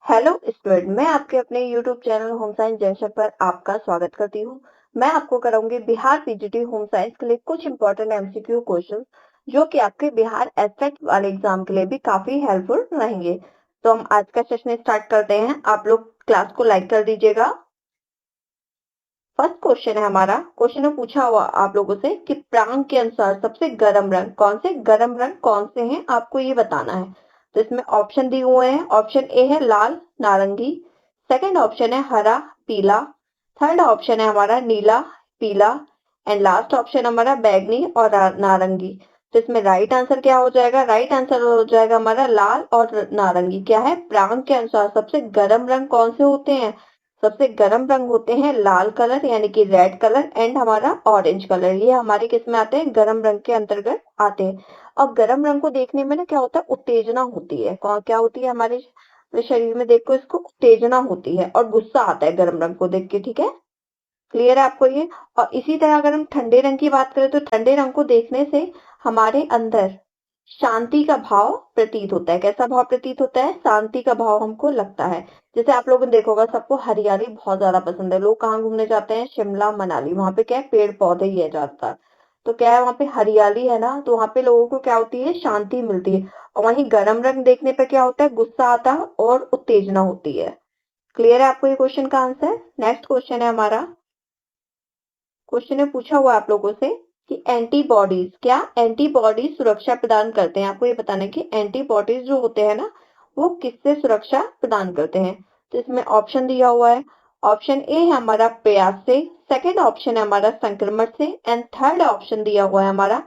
Hello student, मैं आपके अपने YouTube channel home science junction पर आपका स्वागत करती हूँ। मैं आपको कराऊंगी बिहार पीजीटी होम साइंस के लिए कुछ इंपॉर्टेंट एमसीक्यू क्वेश्चन जो कि आपके बिहार एसटेट वाले एग्जाम के लिए भी काफी हेल्पफुल रहेंगे। तो हम आज का सेशन स्टार्ट करते हैं। आप लोग क्लास को लाइक कर दीजिएगा। फर्स्ट क्वेश्चन है हमारा। क्वेश्चन में पूछा हुआ आप लोगों से कि प्रांग के अनुसार सबसे गर्म रंग कौन से हैं, आपको ये बताना है। तो इसमें ऑप्शन दिए हुए हैं। ऑप्शन ए है लाल नारंगी, सेकंड ऑप्शन है हरा पीला, थर्ड ऑप्शन है हमारा नीला पीला एंड लास्ट ऑप्शन हमारा बैगनी और नारंगी। तो इसमें राइट आंसर क्या हो जाएगा? राइट आंसर हो जाएगा हमारा लाल और नारंगी। क्या है? प्रांग के अनुसार सबसे गर्म रंग कौन से होते हैं? सबसे गर्म रंग होते हैं लाल कलर यानी कि रेड कलर एंड हमारा ऑरेंज कलर। ये हमारे किस में आते हैं? गर्म रंग के अंतर्गत आते हैं। और गर्म रंग को देखने में ना क्या होता है? उत्तेजना होती है। क्या होती है? हमारे शरीर में देखो इसको उत्तेजना होती है और गुस्सा आता है गर्म रंग को देख के। ठीक है, क्लियर है आपको ये? और इसी तरह अगर हम ठंडे रंग की बात करें तो ठंडे रंग को देखने से हमारे अंदर शांति का भाव प्रतीत होता है। कैसा भाव प्रतीत होता है? शांति का भाव हमको लगता है। जैसे आप लोगों ने देखा होगा, सबको हरियाली बहुत ज्यादा पसंद है। लोग कहाँ घूमने जाते हैं? शिमला मनाली। वहां पे क्या है? पेड़ पौधे ही है ज्यादातर। तो क्या है? वहां पे हरियाली है ना, तो वहां पे लोगों को क्या होती है? शांति मिलती है। और वहीं गर्म रंग देखने पे क्या होता है? गुस्सा आता है और उत्तेजना होती है। क्लियर है आपको ये क्वेश्चन का आंसर? नेक्स्ट क्वेश्चन है हमारा। क्वेश्चन में पूछा हुआ आप लोगों से कि एंटीबॉडीज, क्या एंटीबॉडीज सुरक्षा प्रदान करते हैं? आपको ये बताना है कि एंटीबॉडीज जो होते हैं ना, वो किससे सुरक्षा प्रदान करते हैं। तो इसमें ऑप्शन दिया हुआ है। ऑप्शन ए है हमारा प्यास से, सेकंड ऑप्शन है हमारा संक्रमण से एंड थर्ड ऑप्शन दिया हुआ है हमारा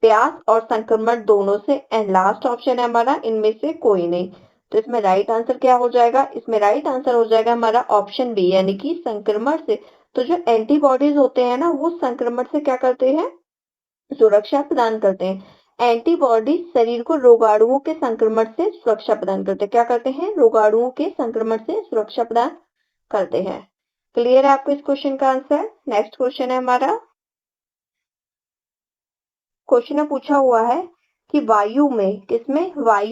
प्यास और संक्रमण दोनों से एंड लास्ट ऑप्शन है हमारा इनमें से कोई नहीं। तो इसमें राइट आंसर क्या हो जाएगा? इसमें राइट आंसर हो जाएगा हमारा ऑप्शन बी यानी कि संक्रमण से। तो जो एंटीबॉडीज होते हैं ना, वो संक्रमण से क्या करते हैं? सुरक्षा प्रदान करते हैं। एंटीबॉडी शरीर को रोगाणुओं के संक्रमण से सुरक्षा प्रदान करते हैं। क्या करते हैं? रोगाणुओं के संक्रमण से सुरक्षा प्रदान करते हैं। क्लियर है आपको इस क्वेश्चन का आंसर? नेक्स्ट क्वेश्चन है हमारा। क्वेश्चन में पूछा हुआ है कि वायु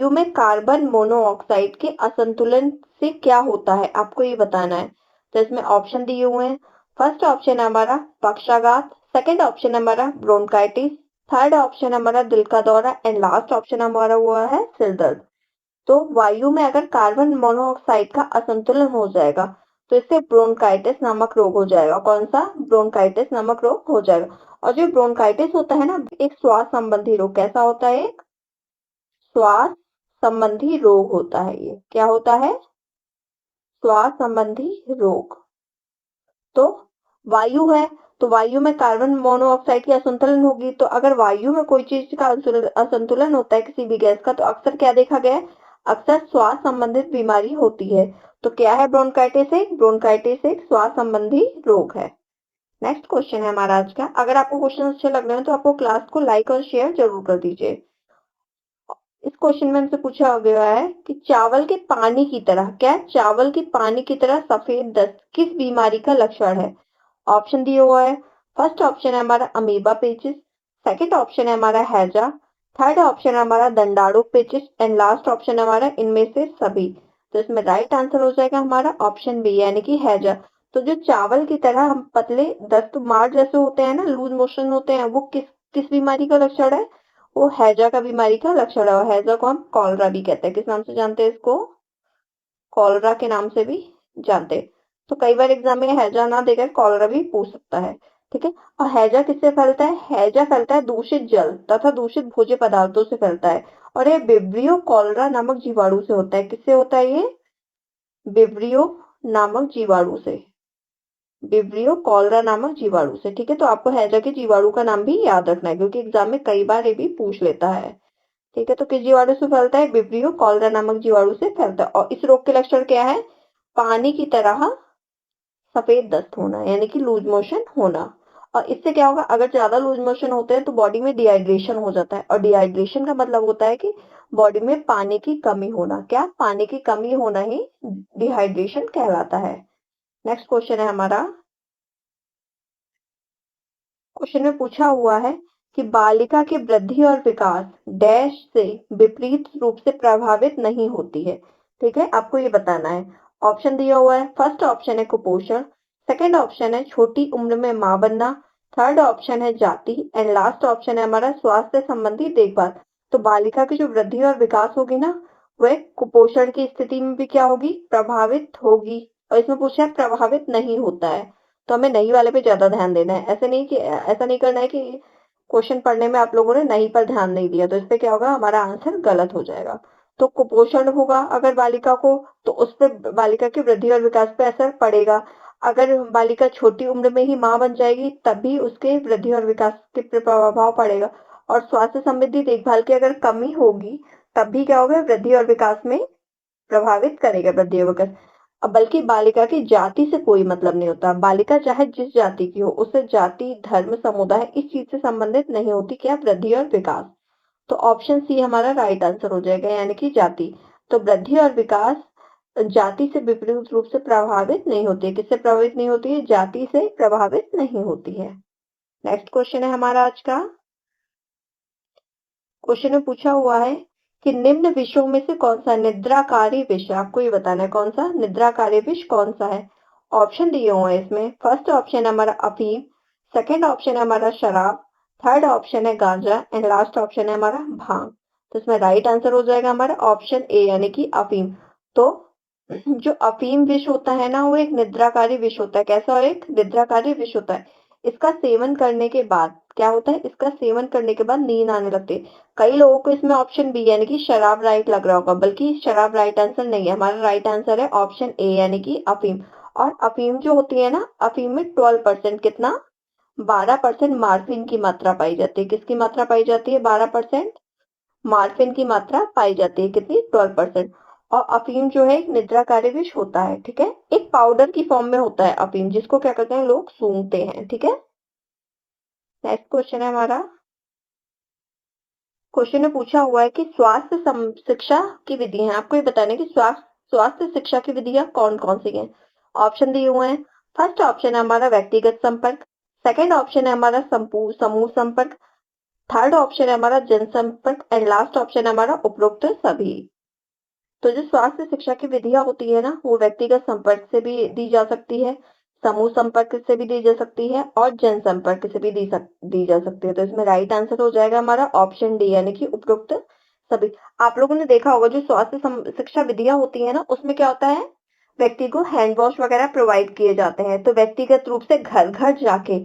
में कार्बन मोनोऑक्साइड के असंतुलन से क्या होता है, आपको ये बताना है। तो इसमें ऑप्शन दिए हुए हैं। फर्स्ट ऑप्शन है हमारा पक्षाघात, सेकंड ऑप्शन है हमारा ब्रोंकाइटिस, थर्ड ऑप्शन हमारा दिल का दौरा एंड लास्ट ऑप्शन हमारा हुआ है सिर दर्द। तो वायु में अगर कार्बन मोनोऑक्साइड का असंतुलन हो जाएगा तो इससे ब्रोंकाइटिस नामक रोग हो जाएगा। कौन सा? ब्रोंकाइटिस नामक रोग हो जाएगा। और जो ब्रोंकाइटिस होता है ना, एक श्वास संबंधी रोग। कैसा होता है? एक श्वास संबंधी रोग होता है। ये क्या होता है? श्वास संबंधी रोग। तो वायु है, तो वायु में कार्बन मोनोऑक्साइड की असंतुलन होगी। तो अगर वायु में कोई चीज का असंतुलन होता है किसी भी गैस का, तो अक्सर क्या देखा गया है? अक्सर श्वास संबंधित बीमारी होती है। तो क्या है ब्रोंकाइटिस? ब्रोंकाइटिस एक श्वास संबंधी रोग है। नेक्स्ट क्वेश्चन है हमारा आज का। अगर आपको क्वेश्चन अच्छे लग रहे हैं तो आपको क्लास को लाइक और शेयर जरूर कर दीजिए। इस क्वेश्चन में हमसे पूछा गया है कि चावल के पानी की तरह, क्या है? चावल के पानी की तरह सफेद दस्त किस बीमारी का लक्षण है? ऑप्शन दिया हुआ है। फर्स्ट ऑप्शन है हमारा अमीबा पेचिस, सेकंड ऑप्शन है हमारा हैजा, थर्ड ऑप्शन है हमारा दंडाणु पेचिस एंड लास्ट ऑप्शन है हमारा इनमें से सभी। तो इसमें राइट आंसर हो जाएगा हमारा ऑप्शन बी यानी कि हैजा। तो जो चावल की तरह हम पतले दस्त मार जैसे होते हैं ना, लूज मोशन होते हैं, वो किस किस बीमारी का लक्षण है? वो हैजा का बीमारी का लक्षण है। और हैजा को हम कॉलरा भी कहते हैं। किस नाम से जानते हैं इसको? कॉलरा के नाम से भी जानते हैं। तो कई बार एग्जाम में हैजा ना देकर कॉलरा भी पूछ सकता है। ठीक है। और हैजा किससे फैलता है? हैजा फैलता है दूषित जल तथा दूषित भोज्य पदार्थों से फैलता है। और ये विब्रियो कॉलरा नामक जीवाणु से होता है। किससे होता है ये? विब्रियो नामक जीवाणु से। विब्रियो कॉलरा नामक जीवाणु से। ठीक है, तो आपको हैजा के जीवाणु का नाम भी याद रखना है क्योंकि एग्जाम में कई बार ये भी पूछ लेता है। ठीक है, तो किस जीवाणु से फैलता है? विब्रियो कॉलरा नामक जीवाणु से फैलता है। और इस रोग के लक्षण क्या है? पानी की तरह सफेद दस्त होना यानी कि लूज मोशन होना। और इससे क्या होगा? अगर ज्यादा लूज मोशन होते हैं तो बॉडी में डिहाइड्रेशन हो जाता है। और डिहाइड्रेशन का मतलब होता है कि बॉडी में पानी की कमी होना। क्या? पानी की कमी होना ही डिहाइड्रेशन कहलाता है। नेक्स्ट क्वेश्चन है हमारा। क्वेश्चन में पूछा हुआ है कि बालिका की वृद्धि और विकास डैश से विपरीत रूप से प्रभावित नहीं होती है। ठीक है, आपको ये बताना है। ऑप्शन दिया हुआ है, फर्स्ट ऑप्शन है कुपोषण, सेकंड ऑप्शन है छोटी उम्र में मां बनना, थर्ड ऑप्शन है जाति एंड लास्ट ऑप्शन है हमारा स्वास्थ्य संबंधी देखभाल। तो बालिका की जो वृद्धि और विकास होगी ना, वह कुपोषण की स्थिति में भी क्या होगी, प्रभावित होगी। और इसमें पूछा है प्रभावित नहीं होता है, तो हमें नहीं वाले पे ज्यादा ध्यान देना है। ऐसा नहीं करना है कि क्वेश्चन पढ़ने में आप लोगों ने नहीं पर ध्यान नहीं दिया, तो इस पे क्या होगा, हमारा आंसर गलत हो जाएगा। तो कुपोषण होगा अगर बालिका को, तो उस पर बालिका की वृद्धि और विकास पे असर पड़ेगा। अगर बालिका छोटी उम्र में ही मां बन जाएगी तब भी उसके वृद्धि और विकास के प्रभाव पड़ेगा। और स्वास्थ्य संबंधी देखभाल की अगर कमी होगी तब भी क्या होगा, वृद्धि और विकास में प्रभावित करेगा वृद्धि और विकास। अब बल्कि बालिका की जाति से कोई मतलब नहीं होता, बालिका चाहे जिस जाति की हो, उससे जाति धर्म समुदाय इस चीज से संबंधित नहीं होती क्या, वृद्धि और विकास। तो ऑप्शन सी हमारा राइट आंसर हो जाएगा, यानी कि जाति। तो वृद्धि और विकास जाति से विपरीत रूप से प्रभावित नहीं होती है। किससे प्रभावित नहीं होती है, जाति से प्रभावित नहीं होती है। नेक्स्ट क्वेश्चन है हमारा आज का। क्वेश्चन में पूछा हुआ है कि निम्न विषयों में से कौन सा निद्राकारी विष, आपको ये बताना है कौन सा निद्राकारी विष कौन सा है। ऑप्शन दिए हुए हैं इसमें, फर्स्ट ऑप्शन है हमारा अफीम, सेकंड ऑप्शन है हमारा शराब, थर्ड ऑप्शन है गांजा एंड लास्ट ऑप्शन है हमारा भांग। तो इसमें राइट आंसर हो जाएगा हमारा ऑप्शन ए, यानी कि अफीम। तो जो अफीम विष होता है ना, वो एक निद्राकारी विष होता है। कैसा, एक निद्राकारी विष होता है। इसका सेवन करने के बाद क्या होता है, इसका सेवन करने के बाद नींद आने लगती है। कई लोगों को इसमें ऑप्शन बी यानी कि शराब राइट लग रहा होगा, बल्कि शराब राइट आंसर नहीं है। हमारा राइट आंसर है ऑप्शन ए, यानी कि अफीम। और अफीम जो होती है ना, अफीम में 12% कितना, 12% मार्फिन की मात्रा पाई जाती है। किसकी मात्रा पाई जाती है, 12% मार्फिन की मात्रा पाई जाती है। कितनी, 12%। और अफीम जो है एक निद्राकारी विष होता है, ठीक है। एक पाउडर की फॉर्म में होता है अफीम, जिसको क्या करते हैं लोग, सूंघते हैं, ठीक है। नेक्स्ट क्वेश्चन है हमारा। क्वेश्चन में पूछा हुआ है कि शिक्षा की विधि है, आपको ये बताना है कि स्वास्थ्य शिक्षा की विधियां कौन कौन सी हैं। ऑप्शन दिए हुए हैं, फर्स्ट ऑप्शन है हमारा व्यक्तिगत संपर्क, सेकंड ऑप्शन है हमारा समूह संपर्क, थर्ड ऑप्शन है हमारा जनसंपर्क एंड लास्ट ऑप्शन है हमारा उपरोक्त सभी। तो जो स्वास्थ्य शिक्षा की विधियां होती है ना, वो व्यक्तिगत संपर्क से भी दी जा सकती है, समूह संपर्क से भी दी जा सकती है और जनसंपर्क से भी दी जा सकती है। तो इसमें राइट आंसर हो जाएगा हमारा ऑप्शन डी, यानी कि उपरोक्त सभी। आप लोगों ने देखा होगा जो स्वास्थ्य शिक्षा विधियां होती है ना, उसमें क्या होता है, व्यक्ति को हैंड वॉश वगैरह प्रोवाइड किए जाते हैं। तो व्यक्तिगत रूप से घर घर जाके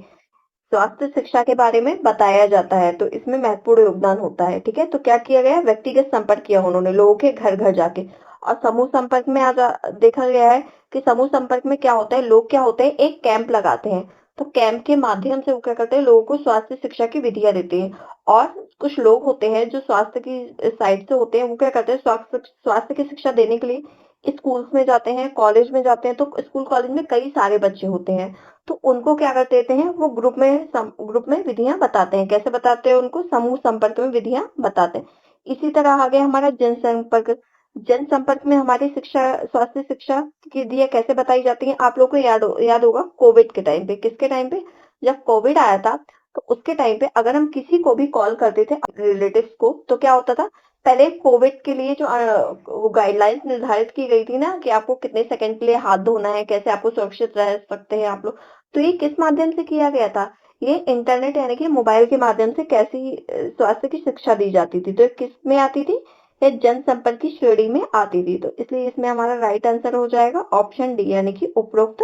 स्वास्थ्य शिक्षा के बारे में बताया जाता है, तो इसमें महत्वपूर्ण योगदान होता है, ठीक है। तो क्या किया गया है, व्यक्तिगत संपर्क किया उन्होंने लोगों के घर घर जाके। और समूह संपर्क में आज देखा गया है कि समूह संपर्क में क्या होता है, लोग क्या होते हैं, एक कैंप लगाते हैं। तो कैंप के माध्यम से वो क्या करते हैं, लोगों को स्वास्थ्य शिक्षा की विधियां देते हैं। और कुछ लोग होते हैं जो स्वास्थ्य की साइड से होते हैं, वो क्या करते हैं, स्वास्थ्य की शिक्षा देने के लिए स्कूल्स में जाते हैं, कॉलेज में जाते हैं। तो स्कूल कॉलेज में कई सारे बच्चे होते हैं, तो उनको क्या कर देते हैं, वो ग्रुप में विधियां बताते हैं। कैसे बताते हैं उनको, समूह संपर्क में विधियां बताते हैं। इसी तरह आ गया हमारा जनसंपर्क। जनसंपर्क में हमारी स्वास्थ्य शिक्षा की विधियां कैसे बताई जाती हैं, आप लोग को याद होगा कोविड के टाइम पे। किसके टाइम पे, जब कोविड आया था, तो उसके टाइम पे अगर हम किसी को भी कॉल करते थे रिलेटिव्स को, तो क्या होता था, पहले कोविड के लिए जो गाइडलाइंस निर्धारित की गई थी ना, कि आपको कितने सेकंड के लिए हाथ धोना है, कैसे आपको सुरक्षित रह सकते हैं आप लोग, तो ये किस माध्यम से किया गया था, ये इंटरनेट यानी कि मोबाइल के माध्यम से कैसी स्वास्थ्य की शिक्षा दी जाती थी। तो ये किस में आती थी, ये जनसंपर्क की श्रेणी में आती थी। तो इसलिए इसमें हमारा राइट आंसर हो जाएगा ऑप्शन डी, यानी कि उपरोक्त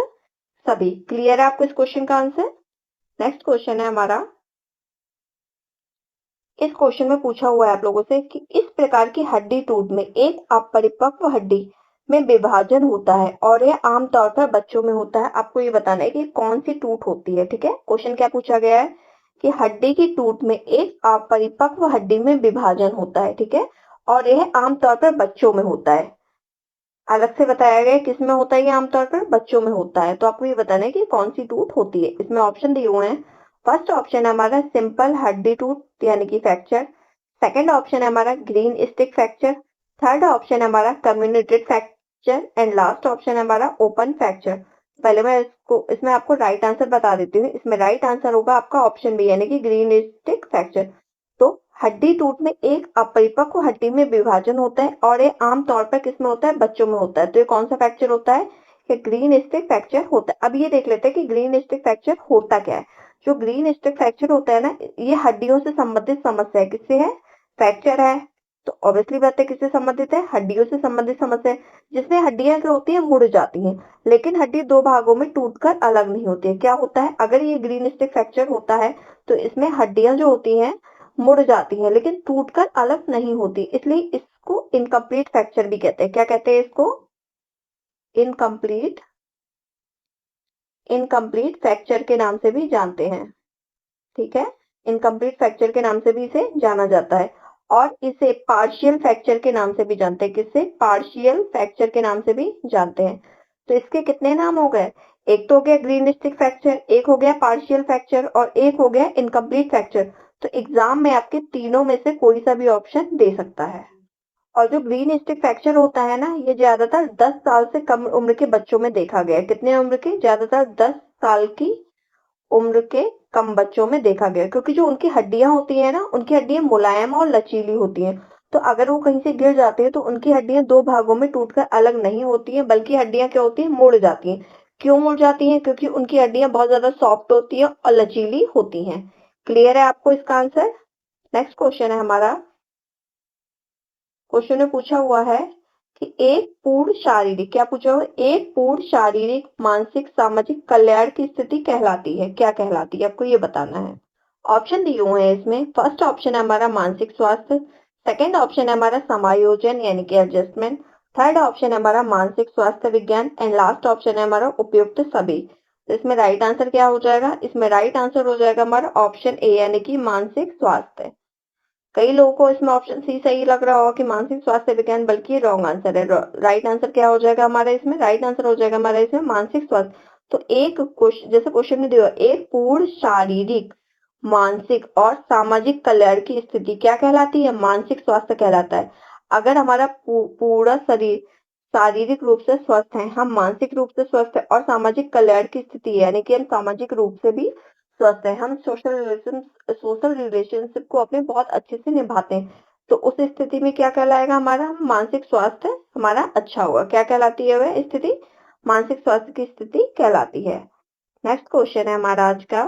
सभी। क्लियर है आपको इस क्वेश्चन का आंसर। नेक्स्ट क्वेश्चन है हमारा। इस क्वेश्चन में पूछा हुआ है आप लोगों से कि इस प्रकार की हड्डी टूट में एक अपरिपक्व हड्डी में विभाजन होता है और यह आमतौर पर बच्चों में होता है। आपको ये बताना है कि कौन सी टूट होती है, ठीक है। क्वेश्चन क्या पूछा गया है कि हड्डी की टूट में एक अपरिपक्व हड्डी में विभाजन होता है, ठीक है, और यह आमतौर पर बच्चों में होता है। अलग से बताया गया है किस में होता है, ये आमतौर पर बच्चों में होता है। तो आपको ये बताना है कि कौन सी टूट होती है। इसमें ऑप्शन दिए हुए हैं, फर्स्ट ऑप्शन है हमारा सिंपल हड्डी टूट यानी कि फ्रैक्चर, सेकंड ऑप्शन है हमारा green stick fracture, third option है हमारा communicated fracture and last option है हमारा ओपन फ्रैक्चर। पहले मैं इसमें आपको राइट आंसर बता देती हूँ। इसमें राइट आंसर होगा आपका ऑप्शन बी, यानी कि ग्रीन स्टिक फ्रैक्चर। तो हड्डी टूट में एक अपरिपक्व हड्डी में विभाजन होता है और ये आमतौर पर किसमें होता है? बच्चों में होता है। तो ये कौन सा फ्रैक्चर होता है? ये ग्रीन स्टिक फ्रैक्चर होता है। अब ये देख लेते हैं कि ग्रीन स्टिक फ्रैक्चर होता क्या है। जो ग्रीन स्टिक फ्रैक्चर होता है ना, ये हड्डियों से संबंधित समस्या है। किससे है? फ्रैक्चर है तो ऑब्वियसली बात है किससे संबंधित है? हड्डियों से संबंधित समस्या है, जिसमें हड्डियां क्या होती हैं? मुड़ जाती हैं। लेकिन हड्डी दो भागों में टूटकर अलग नहीं होती है। क्या होता है? अगर ये ग्रीन स्टिक फ्रैक्चर होता है तो इसमें हड्डियां जो होती हैं मुड़ जाती हैं, लेकिन टूटकर अलग नहीं होती, इसलिए इसको इनकम्प्लीट फ्रैक्चर भी कहते हैं। क्या कहते हैं इसको? इनकम्प्लीट इनकम्प्लीट फ्रैक्चर के नाम से भी जानते हैं। ठीक है, इनकम्प्लीट फ्रैक्चर के नाम से भी इसे जाना जाता है और इसे पार्शियल फ्रैक्चर के नाम से भी जानते हैं। किससे? पार्शियल फ्रैक्चर के नाम से भी जानते हैं। तो इसके कितने नाम हो गए? एक तो हो गया ग्रीन स्टिक फ्रैक्चर, एक हो गया पार्शियल फ्रैक्चर और एक हो गया इनकम्प्लीट फ्रैक्चर। तो एग्जाम में आपके तीनों में से कोई सा भी ऑप्शन दे सकता है। और जो ग्रीन स्टिक फ्रैक्चर होता है ना, ये ज्यादातर 10 साल से कम उम्र के बच्चों में देखा गया है। कितने उम्र के? ज्यादातर 10 साल की उम्र के कम बच्चों में देखा गया, क्योंकि जो उनकी हड्डियां होती है ना, उनकी हड्डियां मुलायम और लचीली होती हैं। तो अगर वो कहीं से गिर जाते हैं तो उनकी हड्डियां दो भागों में टूटकर अलग नहीं होती हैं, बल्कि हड्डियां क्या होती हैं? मुड़ जाती हैं। क्यों मुड़ जाती हैं? क्योंकि उनकी हड्डियां बहुत ज्यादा सॉफ्ट होती हैं और लचीली होती हैं। क्लियर है आपको इसका आंसर? नेक्स्ट क्वेश्चन है हमारा। क्वेश्चन में पूछा हुआ है कि एक पूर्ण शारीरिक, क्या पूछा हुआ? एक पूर्ण शारीरिक, मानसिक, सामाजिक कल्याण की स्थिति कहलाती है। क्या कहलाती है? आपको ये बताना है। ऑप्शन दिए हुए हैं इसमें। फर्स्ट ऑप्शन है हमारा मानसिक स्वास्थ्य, सेकंड ऑप्शन है हमारा समायोजन यानी कि एडजस्टमेंट, थर्ड ऑप्शन है हमारा मानसिक स्वास्थ्य विज्ञान एंड लास्ट ऑप्शन है हमारा उपयुक्त सभी। तो इसमें राइट आंसर क्या हो जाएगा? इसमें राइट आंसर हो जाएगा हमारा ऑप्शन ए यानी कि मानसिक स्वास्थ्य। कई लोगों को इसमें ऑप्शन सी सही लग रहा होगा कि मानसिक स्वास्थ्य विज्ञान, बल्कि रॉन्ग आंसर है। राइट आंसर क्या हो जाएगा हमारा इसमें? राइट आंसर हो जाएगा हमारा इसमें मानसिक स्वास्थ्य। तो एक क्वेश्चन, जैसे क्वेश्चन में दिया, एक पूर्ण शारीरिक, मानसिक और सामाजिक कल्याण की स्थिति क्या कहलाती है? मानसिक स्वास्थ्य कहलाता है। अगर हमारा पूरा शरीर शारीरिक रूप से स्वस्थ है, हम मानसिक रूप से स्वस्थ है और सामाजिक कल्याण की स्थिति यानी कि हम सामाजिक रूप से भी स्वस्थ है, हम सोशल रिलेशनशिप को अपने बहुत अच्छे से निभाते हैं, तो उस स्थिति में क्या कहलाएगा हमारा? मानसिक स्वास्थ्य हमारा अच्छा होगा। क्या कहलाती है वह स्थिति? मानसिक स्वास्थ्य की स्थिति कहलाती है। नेक्स्ट क्वेश्चन है हमारा आज का।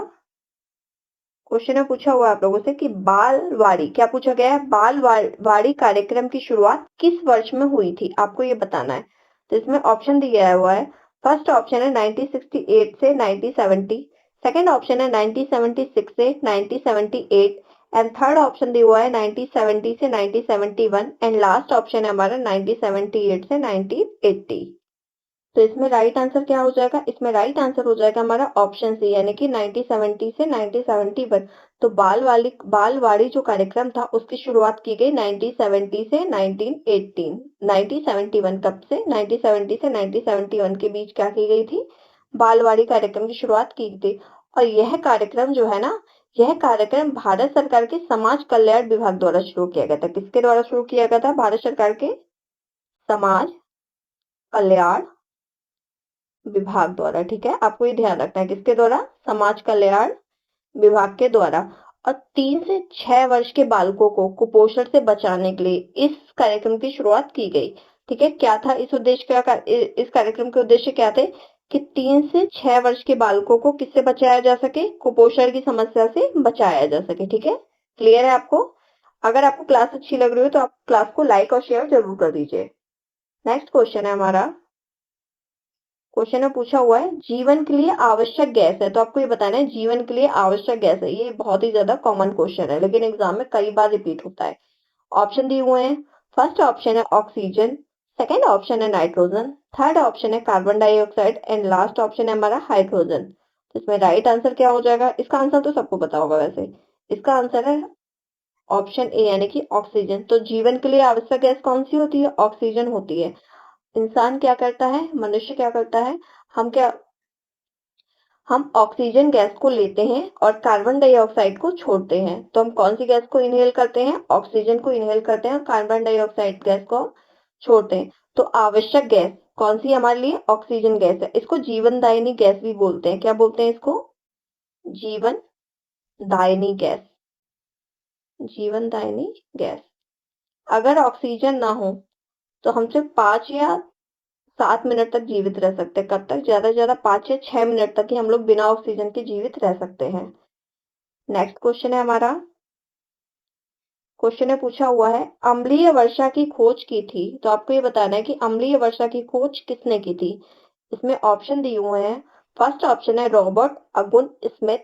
क्वेश्चन में पूछा हुआ है आप लोगों से कि बालवाड़ी, क्या पूछा गया है? बालवाड़ी कार्यक्रम की शुरुआत किस वर्ष में हुई थी? आपको ये बताना है। तो इसमें ऑप्शन दिया हुआ है। फर्स्ट ऑप्शन है 1968 से 1970, सेकंड ऑप्शन है 1976 से 1978 एंड थर्ड ऑप्शन दिया हुआ है 1970 से 1971 एंड लास्ट ऑप्शन है हमारा 1978 से 1980। तो इसमें राइट आंसर क्या हो जाएगा? इसमें राइट आंसर हो जाएगा हमारा ऑप्शन सी यानी कि 1970 से 1971। तो बालवाड़ी जो कार्यक्रम था उसकी शुरुआत की गई 1970 से 1918। 1971 कब से? 1970 से 1971 के बीच क्या की गई थी? बालवाड़ी कार्यक्रम की शुरुआत की गई थी। और यह कार्यक्रम जो है ना, यह कार्यक्रम भारत सरकार के समाज कल्याण विभाग द्वारा शुरू किया गया था। किसके द्वारा शुरू किया गया था? भारत सरकार के समाज कल्याण विभाग द्वारा। ठीक है, आपको ये ध्यान रखना है, किसके द्वारा? समाज कल्याण विभाग के द्वारा। और 3 से 6 वर्ष के बालकों को कुपोषण से बचाने के लिए इस कार्यक्रम की शुरुआत की गई। ठीक है, क्या था इस उद्देश्य का? इस कार्यक्रम के उद्देश्य क्या थे? कि 3 से 6 वर्ष के बालकों को किससे बचाया जा सके? कुपोषण की समस्या से बचाया जा सके। ठीक है, क्लियर है आपको? अगर आपको क्लास अच्छी लग रही हो तो आप क्लास को लाइक और शेयर जरूर कर दीजिए। नेक्स्ट क्वेश्चन है हमारा। क्वेश्चन में पूछा हुआ है जीवन के लिए आवश्यक गैस है, तो आपको ये बताना है जीवन के लिए आवश्यक गैस है। ये बहुत ही ज्यादा कॉमन क्वेश्चन है, लेकिन एग्जाम में कई बार रिपीट होता है। ऑप्शन दिए हुए हैं। फर्स्ट ऑप्शन है ऑक्सीजन, सेकंड ऑप्शन है नाइट्रोजन, थर्ड ऑप्शन है carbon dioxide and last option है हमारा हाइड्रोजन। तो इसमें राइट आंसर क्या हो जाएगा? इसका आंसर तो सबको पता होगा वैसे। इसका आंसर है ऑप्शन ए यानी कि ऑक्सीजन। तो जीवन के लिए आवश्यक गैस कौन सी होती है? ऑक्सीजन होती है। इंसान क्या करता है, मनुष्य क्या करता है, हम ऑक्सीजन गैस को लेते हैं और कार्बन डाइऑक्साइड को छोड़ते हैं। तो हम कौन सी गैस को इनहेल करते हैं? ऑक्सीजन को इनहेल करते हैं और कार्बन डाइऑक्साइड गैस को छोड़ते हैं। तो आवश्यक गैस कौन सी हमारे लिए? ऑक्सीजन गैस है। इसको जीवन दायिनी गैस भी बोलते हैं। क्या बोलते हैं इसको? जीवन दायिनी गैस। जीवनदायिनी गैस। अगर ऑक्सीजन ना हो तो हम सिर्फ 5 या 7 मिनट तक जीवित रह सकते हैं। कब तक? ज्यादा से ज्यादा 5 या 6 मिनट तक ही हम लोग बिना ऑक्सीजन के जीवित रह सकते हैं। नेक्स्ट क्वेश्चन है हमारा। क्वेश्चन में पूछा हुआ है अम्लीय वर्षा की खोज की थी, तो आपको ये बताना है कि अम्लीय वर्षा की खोज किसने की थी। इसमें ऑप्शन दिए हुए हैं। फर्स्ट ऑप्शन है रॉबर्ट अगुन स्मिथ,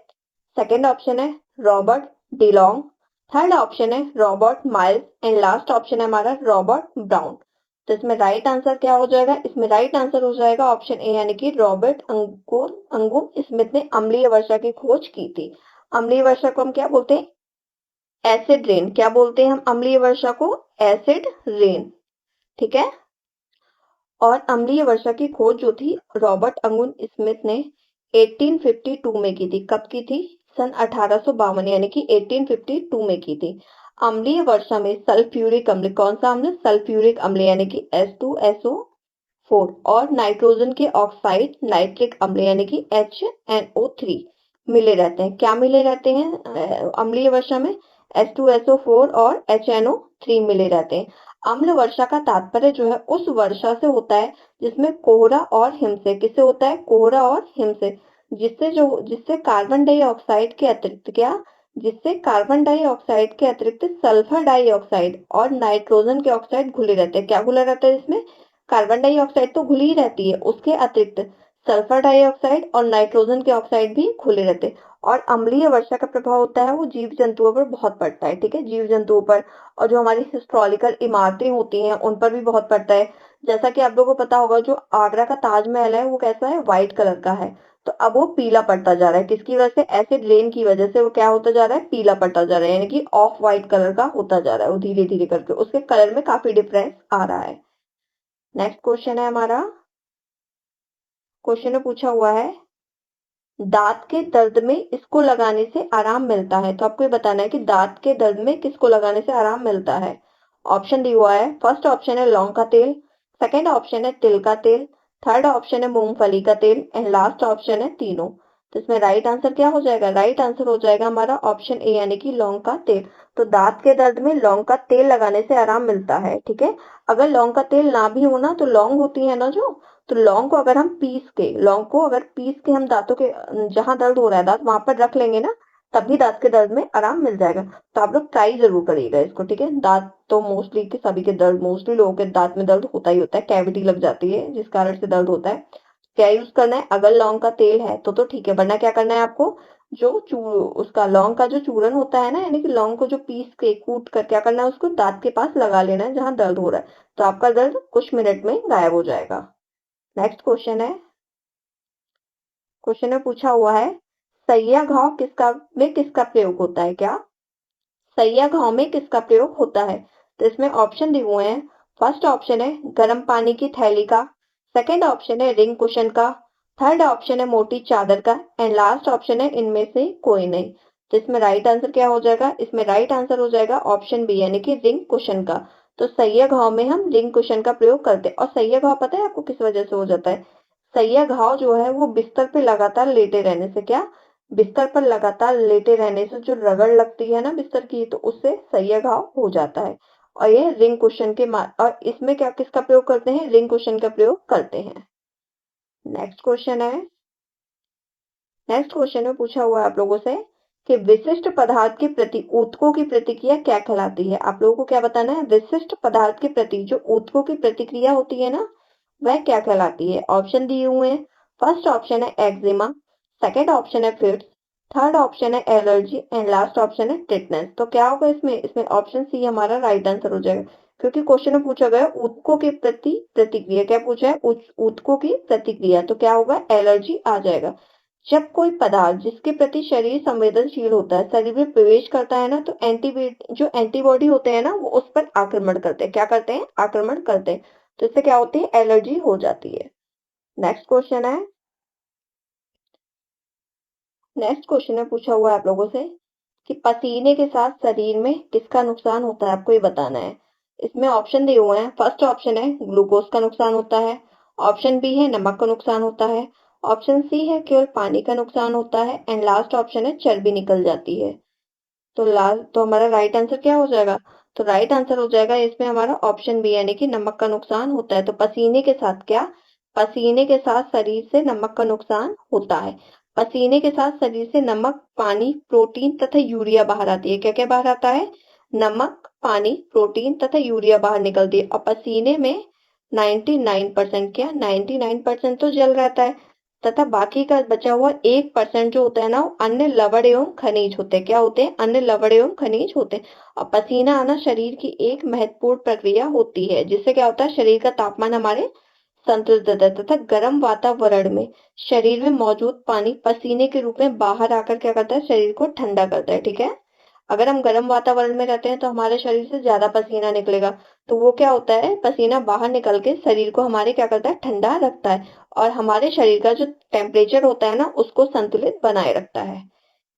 सेकंड ऑप्शन है रॉबर्ट डिलोंग, थर्ड ऑप्शन है Robert miles and last option है हमारा रॉबर्ट ब्राउन। तो इसमें राइट आंसर क्या हो जाएगा? इसमें राइट आंसर हो जाएगा ऑप्शन ए, यानी कि रॉबर्ट अंगुन स्मिथ ने अम्लीय वर्षा की खोज की थी। अम्लीय वर्षा को हम क्या बोलते हैं? Acid rain. क्या बोलते हैं हम अम्लीय वर्षा को? Acid rain. ठीक है। और अम्लीय वर्षा की खोज जो थी रॉबर्ट अंगुन स्मिथ ने 1852 में की थी। कब की थी? सन 1852 यानी कि 1852 में की थी। अम्लीय वर्षा में सल्फ्यूरिक अम्ल, कौन सा अम्ल? सल्फ्यूरिक अम्ल यानी कि H2SO4 और नाइट्रोजन के ऑक्साइड नाइट्रिक अम्ल यानी कि HNO3 मिले रहते हैं। क्या मिले रहते हैं अम्लीय वर्षा में? H2SO4 और HNO3 मिले रहते हैं। अम्ल वर्षा का तात्पर्य जो है उस वर्षा से होता है जिसमें कोहरा और हिम से, किससे होता है? कोहरा और हिम से, जिससे कार्बन डाइऑक्साइड के अतिरिक्त क्या? जिससे कार्बन डाइऑक्साइड के अतिरिक्त सल्फर डाइऑक्साइड और नाइट्रोजन के ऑक्साइड घुले रहते हैं। क्या घुला रहता है इसमें? कार्बन डाइऑक्साइड तो घुली रहती है, उसके अतिरिक्त सल्फर डाइऑक्साइड और नाइट्रोजन के ऑक्साइड भी घुले रहते हैं। और अम्लीय वर्षा का प्रभाव होता है वो जीव जंतुओं पर बहुत पड़ता है। ठीक है, जीव जंतुओं पर और जो हमारी हिस्टोरिकल इमारतें होती हैं उन पर भी बहुत पड़ता है। जैसा कि आप लोगों को पता होगा जो आगरा का ताजमहल है वो कैसा है? व्हाइट कलर का है। तो अब वो पीला पड़ता जा रहा है, किसकी वजह से? एसिड रेन की वजह से वो क्या होता जा रहा है? पीला पड़ता जा रहा है, यानी कि ऑफ व्हाइट कलर का होता जा रहा है वो धीरे धीरे करके, उसके कलर में काफी डिफरेंस आ रहा है। नेक्स्ट क्वेश्चन है हमारा। क्वेश्चन में पूछा हुआ है दांत के दर्द में इसको लगाने से आराम मिलता है, तो आपको ये बताना है कि दांत के दर्द में किसको लगाने से आराम मिलता है। ऑप्शन दिया हुआ है। फर्स्ट ऑप्शन है लौंग का तेल, सेकंड ऑप्शन है तिल का तेल, थर्ड ऑप्शन है मूंगफली का तेल एंड लास्ट ऑप्शन है तीनों। तो इसमें राइट आंसर क्या हो जाएगा? राइट आंसर हो जाएगा हमारा ऑप्शन ए, यानी कि लौंग का तेल। तो दांत के दर्द में लौंग का तेल लगाने से आराम मिलता है। ठीक है। अगर लौंग का तेल ना भी हो ना, तो लौंग होती है ना जो, तो लौंग को अगर हम पीस के हम दांतों के जहां दर्द हो रहा है दांत वहां पर रख लेंगे ना, तब भी दांत के दर्द में आराम मिल जाएगा। तो आप लोग ट्राई जरूर करिएगा इसको। ठीक है। दांत तो मोस्टली के सभी के दर्द, मोस्टली लोगों के दांत में दर्द होता ही होता है, कैविटी लग जाती है जिस कारण से दर्द होता है। क्या यूज करना है? अगर लौंग का तेल है तो ठीक है, वरना क्या करना है आपको? जो उसका लौंग का जो चूरन होता है ना, यानी कि लौंग को जो पीस के कूट कर क्या करना है? उसको दांत के पास लगा लेना है जहां दर्द हो रहा है, तो आपका दर्द कुछ मिनट में गायब हो जाएगा। नेक्स्ट क्वेश्चन है। क्वेश्चन में पूछा हुआ है सैया घाव किसका प्रयोग होता है? क्या? सैया घाव में किसका प्रयोग होता है? तो इसमें ऑप्शन दिए हुए हैं। फर्स्ट ऑप्शन है गर्म पानी की थैली का, सेकंड ऑप्शन है रिंग कुशन का, थर्ड ऑप्शन है मोटी चादर का एंड लास्ट ऑप्शन है इनमें से कोई नहीं। तो इसमें राइट आंसर क्या हो जाएगा? इसमें राइट आंसर हो जाएगा ऑप्शन बी, यानी कि रिंग कुशन का। तो सैया घाव में हम रिंग कुशन का प्रयोग करते हैं। और सैया घाव पता है आपको किस वजह से हो जाता है? सैया घाव जो है वो बिस्तर पे लगातार लेटे रहने से, क्या? बिस्तर पर लगातार लेटे रहने से जो रगड़ लगती है ना बिस्तर की, तो उससे सैया घाव हो जाता है। और ये रिंग कुशन और इसमें क्या किसका प्रयोग करते हैं? रिंग कुशन का प्रयोग करते हैं। नेक्स्ट क्वेश्चन है। नेक्स्ट क्वेश्चन में पूछा हुआ है आप लोगों से कि विशिष्ट पदार्थ के प्रति ऊतकों की प्रतिक्रिया क्या कहलाती है। आप लोगों को क्या बताना है? विशिष्ट पदार्थ के प्रति जो ऊतकों की प्रतिक्रिया होती है ना, वह क्या कहलाती है। ऑप्शन दिए हुए हैं। फर्स्ट ऑप्शन है एक्जिमा, सेकंड ऑप्शन है फिट्स, थर्ड ऑप्शन है एलर्जी एंड लास्ट ऑप्शन है टिटनेस। तो क्या होगा इसमें? इसमें ऑप्शन सी हमारा राइट आंसर हो जाएगा, क्योंकि क्वेश्चन में पूछा गया ऊतकों के प्रति प्रतिक्रिया। क्या पूछा है? ऊतकों की प्रतिक्रिया, तो क्या होगा? एलर्जी आ जाएगा। जब कोई पदार्थ जिसके प्रति शरीर संवेदनशील होता है शरीर में प्रवेश करता है ना, तो एंटीबॉडी होते हैं ना, वो उस पर आक्रमण करते हैं। क्या करते हैं? आक्रमण करते हैं। तो इससे क्या होती है? एलर्जी हो जाती है। नेक्स्ट क्वेश्चन है। नेक्स्ट क्वेश्चन में पूछा हुआ है आप लोगों से कि पसीने के साथ शरीर में किसका नुकसान होता है, आपको ये बताना है। इसमें ऑप्शन दिए हुए हैं। फर्स्ट ऑप्शन है ग्लूकोज का नुकसान होता है, ऑप्शन बी है नमक का नुकसान होता है, ऑप्शन सी है केवल पानी का नुकसान होता है एंड लास्ट ऑप्शन है चर्बी निकल जाती है। तो लाल तो हमारा राइट आंसर क्या हो जाएगा? तो राइट आंसर हो जाएगा इसमें हमारा ऑप्शन बी, यानी कि नमक का नुकसान होता है। तो पसीने के साथ क्या? पसीने के साथ शरीर से नमक का नुकसान होता है। पसीने के साथ शरीर से नमक, पानी, प्रोटीन तथा यूरिया बाहर आती है। क्या क्या बाहर आता है? नमक, पानी, प्रोटीन तथा यूरिया बाहर निकलती है। और पसीने में 99% क्या? 99% तो जल रहता है तथा बाकी का बचा हुआ 1% जो होता है ना, वो अन्य लवण एवं खनिज होते हैं। क्या होते हैं? अन्य लवण एवं खनिज होते हैं। और पसीना आना शरीर की एक महत्वपूर्ण प्रक्रिया होती है, जिससे क्या होता है? शरीर का तापमान हमारे संतुलित रहता है तथा गर्म वातावरण में शरीर में मौजूद पानी पसीने के रूप में बाहर आकर क्या करता है? शरीर को ठंडा करता है। ठीक है। अगर हम गर्म वातावरण में रहते हैं तो हमारे शरीर से ज्यादा पसीना निकलेगा, तो वो क्या होता है? पसीना बाहर निकल के शरीर को हमारे क्या करता है? ठंडा रखता है और हमारे शरीर का जो टेम्परेचर होता है ना, उसको संतुलित बनाए रखता है।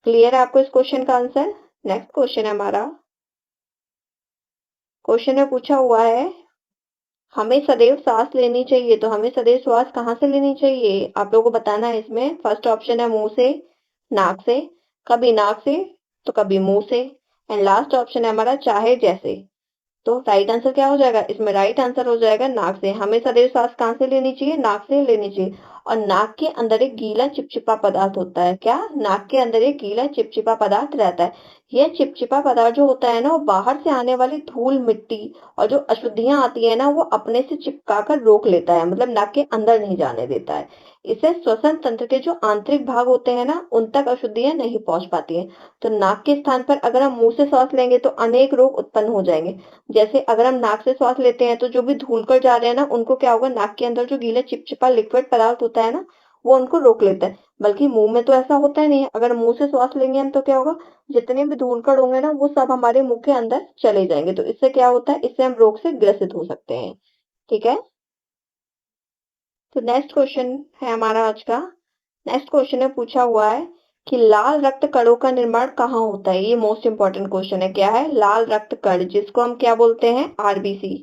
क्लियर है आपको इस क्वेश्चन का आंसर? नेक्स्ट क्वेश्चन है हमारा। क्वेश्चन में पूछा हुआ है, हमें सदैव सांस लेनी चाहिए, तो हमें सदैव श्वास कहाँ से लेनी चाहिए? आप लोगों को बताना है इसमें। फर्स्ट ऑप्शन है मुंह से, नाक से, कभी नाक से तो कभी मुंह से, एंड लास्ट ऑप्शन है हमारा चाहे जैसे। तो राइट आंसर क्या हो जाएगा? इसमें राइट आंसर हो जाएगा नाक से। हमें सदैव सांस कहाँ से लेनी चाहिए? नाक से लेनी चाहिए। और नाक के अंदर एक गीला चिपचिपा पदार्थ होता है। क्या? नाक के अंदर एक गीला चिपचिपा पदार्थ रहता है। यह चिपचिपा पदार्थ जो होता है ना, वो बाहर से आने वाली धूल, मिट्टी और जो अशुद्धियां आती है ना, वो अपने से चिपका कर रोक लेता है, मतलब नाक के अंदर नहीं जाने देता है। इससे श्वसन तंत्र के जो आंतरिक भाग होते हैं ना, उन तक अशुद्धियां नहीं पहुंच पाती हैं। तो नाक के स्थान पर अगर हम मुंह से सांस लेंगे तो अनेक रोग उत्पन्न हो जाएंगे। जैसे अगर हम नाक से सांस लेते हैं तो जो भी धूलकण जा रहे हैं ना, उनको क्या होगा? नाक के अंदर जो गीला चिपचिपा लिक्विड पदार्थ होता है ना, वो उनको रोक लेता है। बल्कि मुंह में तो ऐसा होता ही नहीं है। अगर मुंह से सांस लेंगे हम तो क्या होगा? जितने भी धूलकण होंगे ना, वो सब हमारे मुंह के अंदर चले जाएंगे। तो इससे क्या होता है? इससे हम रोग से ग्रसित हो सकते हैं। ठीक है। तो नेक्स्ट क्वेश्चन है हमारा आज का। नेक्स्ट क्वेश्चन में पूछा हुआ है कि लाल रक्त कणों का निर्माण कहाँ होता है? ये मोस्ट इंपॉर्टेंट क्वेश्चन है। क्या है? लाल रक्त कण, जिसको हम क्या बोलते हैं? आरबीसी।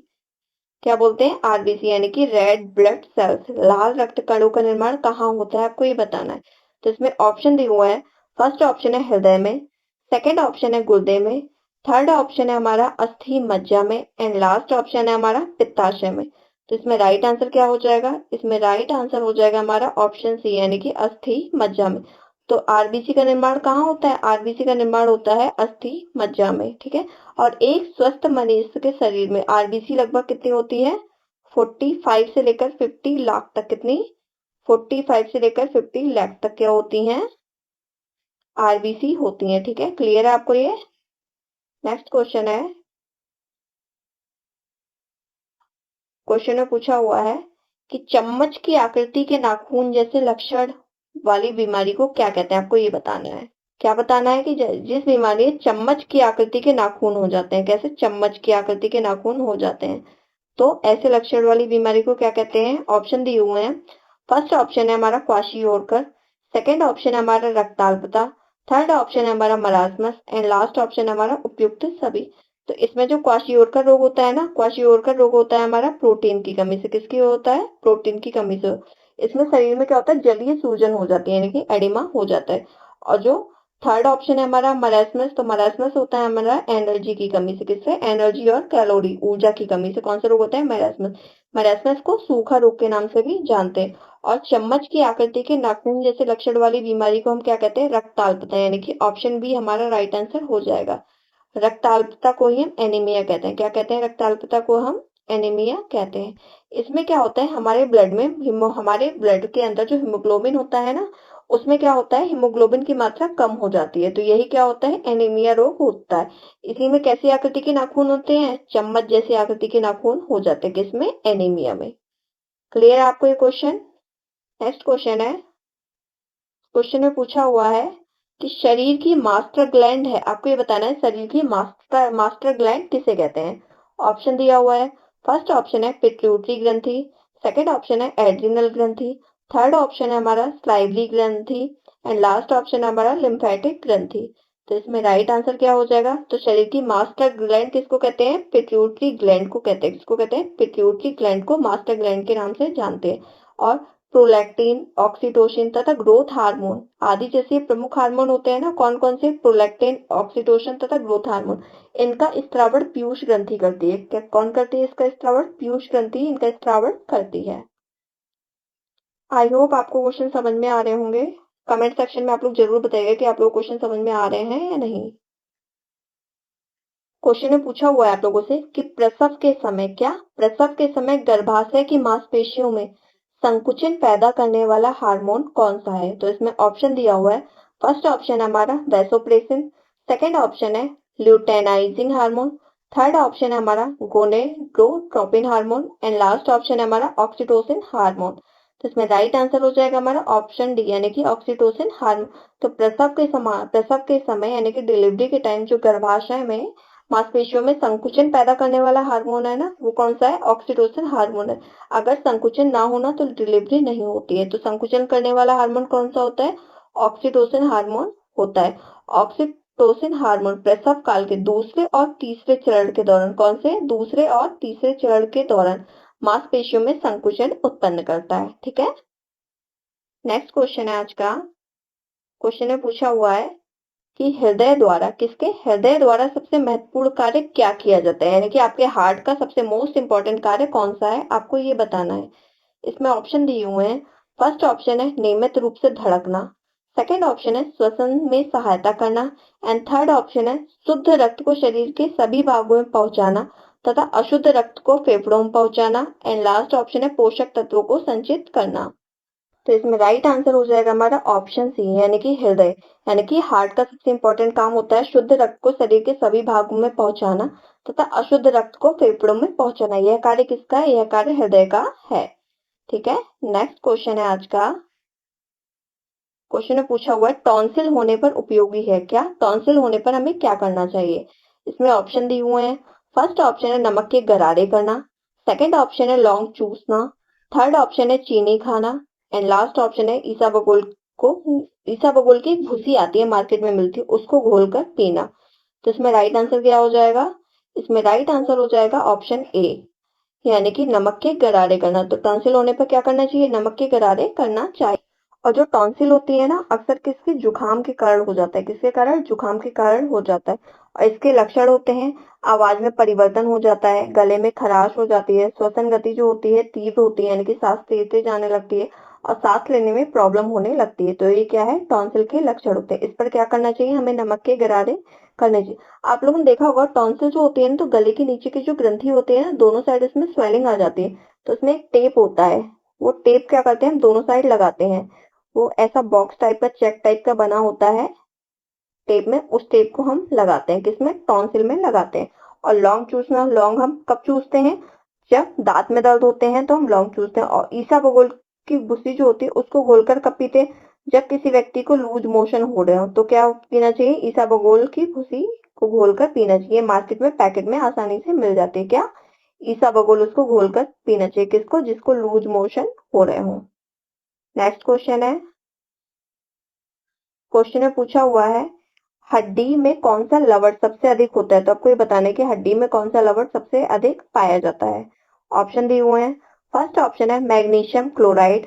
क्या बोलते हैं? आरबीसी, यानी कि रेड ब्लड सेल्स। लाल रक्त कणों का निर्माण कहाँ होता है? आपको ये बताना है। तो इसमें ऑप्शन दिए हुए हैं। फर्स्ट ऑप्शन है हृदय में, सेकंड ऑप्शन है गुर्दे में, थर्ड ऑप्शन है हमारा अस्थि मज्जा में, एंड लास्ट ऑप्शन है हमारा पित्ताशय में। तो इसमें राइट आंसर क्या हो जाएगा? इसमें राइट आंसर हो जाएगा हमारा ऑप्शन सी, यानी कि अस्थि मज्जा में। तो आरबीसी का निर्माण कहाँ होता है? आरबीसी का निर्माण होता है अस्थि मज्जा में। ठीक है। और एक स्वस्थ मनुष्य के शरीर में आरबीसी लगभग कितनी होती है? 45 से लेकर 50 लाख तक। कितनी? 45 से लेकर 50 लाख तक क्या होती हैं? आरबीसी होती हैं। ठीक है। क्लियर है आपको ये? नेक्स्ट क्वेश्चन है। क्वेश्चन में पूछा हुआ है कि चम्मच की आकृति के नाखून जैसे लक्षण वाली बीमारी को क्या कहते हैं? आपको ये बताना है। क्या बताना है? कि जिस बीमारी में चम्मच की आकृति के नाखून हो जाते हैं। कैसे? चम्मच की आकृति के नाखून हो जाते हैं। तो ऐसे लक्षण वाली बीमारी को क्या कहते हैं? ऑप्शन दिए हुए हैं। फर्स्ट ऑप्शन है हमारा क्वाशियोरकर, सेकंड ऑप्शन है हमारा रक्ताल्पता, थर्ड ऑप्शन है हमारा मरासमस, एंड लास्ट ऑप्शन है हमारा उपयुक्त सभी। तो इसमें जो क्वाशियोरकर रोग होता है ना, क्वाशियोरकर रोग होता है हमारा प्रोटीन की कमी से। किसकी होता है? प्रोटीन की कमी से। इसमें शरीर में क्या होता है? जलीय सूजन हो जाती है, यानी कि एडिमा हो जाता है। और जो थर्ड ऑप्शन है हमारा मरासमस, तो मरासमस होता है हमारा एनर्जी की कमी से। किससे? एनर्जी और कैलोरी, ऊर्जा की कमी से। कौन सा रोग होता है? मरासमस। मरासमस को सूखा रोग के नाम से भी जानते हैं। और चम्मच की आकृति के नाखून जैसे लक्षण वाली बीमारी को हम क्या कहते हैं? रक्ताल्पता, यानी कि ऑप्शन बी हमारा राइट आंसर हो जाएगा। रक्ताल्पता को ही हम एनीमिया कहते हैं। क्या कहते हैं? रक्ताल्पता को हम एनीमिया कहते हैं। इसमें क्या होता है? हमारे ब्लड में हमारे ब्लड के अंदर जो हीमोग्लोबिन होता है ना, उसमें क्या होता है? हीमोग्लोबिन की मात्रा कम हो जाती है। तो यही क्या होता है? एनीमिया रोग होता है। इसी में कैसी आकृति के नाखून होते हैं? चम्मच जैसी आकृति के नाखून हो जाते हैं। किसमें? एनीमिया में। क्लियर है आपको ये क्वेश्चन? नेक्स्ट क्वेश्चन है। क्वेश्चन में पूछा हुआ है कि शरीर की मास्टर ग्लैंड है, आपको ये बताना है शरीर की मास्टर मास्टर ग्लैंड किसे कहते हैं? ऑप्शन दिया हुआ है। फर्स्ट ऑप्शन है पिट्यूटरी ग्रंथि, सेकंड ऑप्शन है एड्रिनल ग्रंथि, थर्ड ऑप्शन है हमारा स्लाइवली ग्रंथि, एंड लास्ट ऑप्शन है हमारा लिम्फेटिक ग्रंथि। तो इसमें राइट आंसर क्या हो जाएगा? तो शरीर की मास्टर ग्लैंड किसको कहते हैं? पिट्यूटरी ग्लैंड को कहते हैं। किसको कहते हैं? पिट्यूटरी ग्लैंड को मास्टर ग्लैंड के नाम से जानते हैं। और प्रोलैक्टिन, ऑक्सीटोसिन तथा ग्रोथ हार्मोन आदि जैसे प्रमुख हार्मोन होते हैं ना, कौन कौन से? प्रोलैक्टिन, ऑक्सीटोसिन तथा ग्रोथ हार्मोन। इनका स्त्रावण पीयूष ग्रंथि करती है। क्या कौन करती है इसका स्त्रावण? पीयूष ग्रंथि इनका स्त्रावण करती है। आई होप आपको क्वेश्चन समझ में आ रहे होंगे। कमेंट सेक्शन में आप लोग जरूर बताइएगा कि आप लोग क्वेश्चन समझ में आ रहे हैं या नहीं। क्वेश्चन में पूछा हुआ है आप लोगों से कि प्रसव के समय, क्या प्रसव के समय गर्भाशय की मांसपेशियों में संकुचन पैदा करने वाला हार्मोन कौन सा है? तो इसमें ऑप्शन दिया हुआ है। फर्स्ट ऑप्शन है हमारा वैसोप्रेसिन, सेकंड ऑप्शन है ल्यूटेनाइजिंग हार्मोन, थर्ड ऑप्शन है हमारा gonadotropin hormone and last option है हमारा ऑक्सीटोसिन हार्मोन। तो इसमें राइट आंसर हो जाएगा हमारा ऑप्शन डी यानी कि ऑक्सीटोसिन हार्मोन। तो प्रसव के समय यानी कि डिलीवरी के टाइम जो गर्भाशय में मांसपेशियों में संकुचन पैदा करने वाला हार्मोन है ना, वो कौन सा है? ऑक्सीटोसिन हार्मोन है। अगर संकुचन ना होना तो डिलीवरी नहीं होती है। तो संकुचन करने वाला हार्मोन कौन सा होता है? ऑक्सीटोसिन हार्मोन होता है। ऑक्सीटोसिन हार्मोन प्रसव काल के दूसरे और तीसरे चरण के दौरान, कौन से? दूसरे और तीसरे चरण के दौरान मांसपेशियों में संकुचन उत्पन्न करता है। ठीक है, नेक्स्ट क्वेश्चन है आज का। क्वेश्चन में पूछा हुआ है कि हृदय द्वारा, किसके? हृदय द्वारा सबसे महत्वपूर्ण कार्य क्या किया जाता है, यानी कि आपके हार्ट का सबसे मोस्ट इंपॉर्टेंट कार्य कौन सा है, आपको ये बताना है। इसमें ऑप्शन दिए हुए हैं। फर्स्ट ऑप्शन है नियमित रूप से धड़कना, सेकंड ऑप्शन है श्वसन में सहायता करना एंड थर्ड ऑप्शन है शुद्ध रक्त को शरीर के सभी भागों में पहुंचाना तथा अशुद्ध रक्त को फेफड़ों में पहुंचाना एंड लास्ट ऑप्शन है पोषक तत्वों को संचित करना। तो इसमें राइट आंसर हो जाएगा हमारा ऑप्शन सी यानी कि हृदय, यानी कि हार्ट का सबसे इंपॉर्टेंट काम होता है शुद्ध रक्त को शरीर के सभी भागों में पहुंचाना तथा अशुद्ध रक्त को फेफड़ों में पहुंचाना। यह कार्य किसका है? यह कार्य हृदय का है। ठीक है, नेक्स्ट क्वेश्चन है आज का। क्वेश्चन में पूछा हुआ है टॉन्सिल होने पर उपयोगी है क्या? टॉन्सिल होने पर हमें क्या करना चाहिए? इसमें ऑप्शन दिए हुए हैं। फर्स्ट ऑप्शन है नमक के गरारे करना, सेकंड ऑप्शन है लौंग चूसना, थर्ड ऑप्शन है चीनी खाना एंड लास्ट ऑप्शन है ईसाबगोल की भूसी आती है मार्केट में मिलती है, उसको घोलकर पीना। तो इसमें राइट आंसर क्या हो जाएगा? इसमें राइट आंसर हो जाएगा ऑप्शन ए यानी कि नमक के गरारे करना। तो टॉन्सिल होने पर क्या करना चाहिए? नमक के गरारे करना चाहिए। और जो टॉन्सिल होती है ना, अक्सर किसके? जुकाम के कारण हो जाता है। किसके कारण? जुकाम के कारण हो जाता है। और इसके लक्षण होते हैं आवाज में परिवर्तन हो जाता है, गले में खराश हो जाती है, श्वसन गति जो होती है तीव्र होती है यानी कि सांस तेज तेज आने लगती है और सांस लेने में प्रॉब्लम होने लगती है। तो ये क्या है? टॉन्सिल के लक्षण होते हैं। इस पर क्या करना चाहिए? हमें नमक के गरारे करने चाहिए। आप लोगों ने देखा होगा टॉन्सिल जो होती है ना, तो गले के नीचे की जो ग्रंथि होती है ना, दोनों साइड इसमें स्वेलिंग आ जाती है। तो इसमें एक टेप होता है, वो टेप क्या करते हैं हम दोनों साइड लगाते हैं। वो ऐसा बॉक्स टाइप का चेक टाइप का बना होता है टेप में, उस टेप को हम लगाते हैं किसमें? टॉन्सिल में लगाते हैं। और लौंग चूसना, लौंग हम कब चूसते हैं? जब दांत में दर्द होते हैं तो हम लौंग चूसते हैं। और ईसाबगोल की भूसी जो होती है उसको घोलकर कब पीते हैं? जब किसी व्यक्ति को लूज मोशन हो रहे हो तो क्या पीना चाहिए? ईसाबगोल की भूसी को घोलकर पीना चाहिए। मार्केट में पैकेट में आसानी से मिल जाती है। क्या? ईसाबगोल उसको घोलकर पीना चाहिए। किसको? जिसको लूज मोशन हो रहे हो। नेक्स्ट क्वेश्चन है। क्वेश्चन में पूछा हुआ है हड्डी में कौन सा लवण सबसे अधिक होता है? तो आपको ये बताना है कि हड्डी में कौन सा लवण सबसे अधिक पाया जाता है। ऑप्शन दिए हुए हैं। फर्स्ट ऑप्शन है मैग्नीशियम क्लोराइड,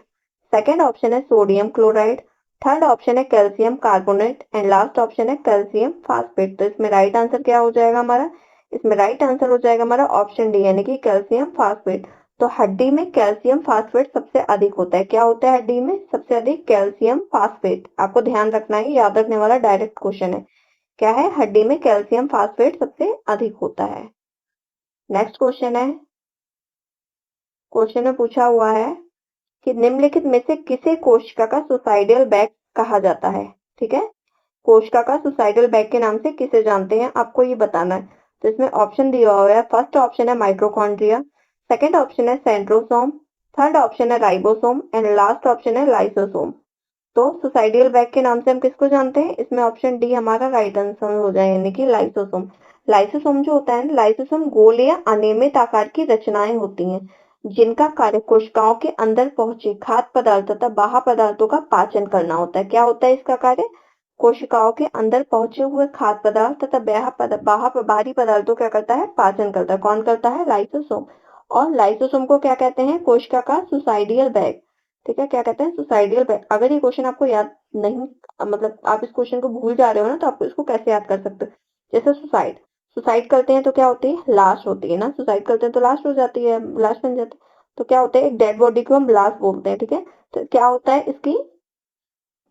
सेकंड ऑप्शन है सोडियम क्लोराइड, थर्ड ऑप्शन है calcium carbonate and last option है कैल्शियम फास्फेट। तो इसमें राइट आंसर क्या हो जाएगा हमारा? इसमें राइट आंसर हो जाएगा हमारा ऑप्शन डी यानी कि कैल्शियम फास्फेट। तो हड्डी में कैल्शियम फास्फेट सबसे अधिक होता है। क्या होता है हड्डी में सबसे अधिक? Calcium phosphate. आपको ध्यान रखना है, याद रखने वाला डायरेक्ट क्वेश्चन है। क्या है? हड्डी में कैल्शियम फास्फेट सबसे अधिक होता है। नेक्स्ट क्वेश्चन है। क्वेश्चन में पूछा हुआ है कि निम्नलिखित में से किसे कोशिका का सुसाइडल बैग कहा जाता है? ठीक है, कोशिका का सुसाइडल बैग के नाम से किसे जानते हैं, आपको ये बताना है। तो इसमें ऑप्शन दिया हुआ है। फर्स्ट ऑप्शन है माइटोकॉन्ड्रिया, सेकंड ऑप्शन है सेंट्रोसोम, थर्ड ऑप्शन है राइबोसोम एंड लास्ट ऑप्शन है लाइसोसोम। तो सुसाइडियल बैग के नाम से हम किसको जानते हैं? इसमें ऑप्शन डी हमारा राइट आंसर हो जाए यानी कि लाइसोसोम। लाइसोसोम जो होता है, लाइसोसोम गोल या अनियमित आकार की रचनाएं होती हैं जिनका कार्य कोशिकाओं के अंदर पहुंचे खाद्य पदार्थ तथा बाह्य पदार्थों का पाचन करना होता है। क्या होता है इसका कार्य? कोशिकाओं के अंदर पहुंचे हुए खाद्य पदार्थ तथा बाहरी पदार्थों क्या करता है? पाचन करता है। कौन करता है? लाइसोसोम। और लाइसोसोम को क्या कहते हैं? कोशिका का सुसाइडियल बैग। ठीक है, क्या कहते हैं, सुसाइडियल बैग। अगर ये क्वेश्चन आपको याद नहीं, मतलब आप इस क्वेश्चन को भूल जा रहे हो ना, तो आप इसको कैसे याद कर सकते हो। जैसे सुसाइड, सुसाइड करते हैं तो क्या होती है, लाश होती है ना, सुसाइड करते हैं तो लाश हो जाती है, लाश बन जाती है। तो क्या होता है, एक डेड बॉडी को हम लाश बोलते हैं, ठीक है। तो क्या होता है इसकी,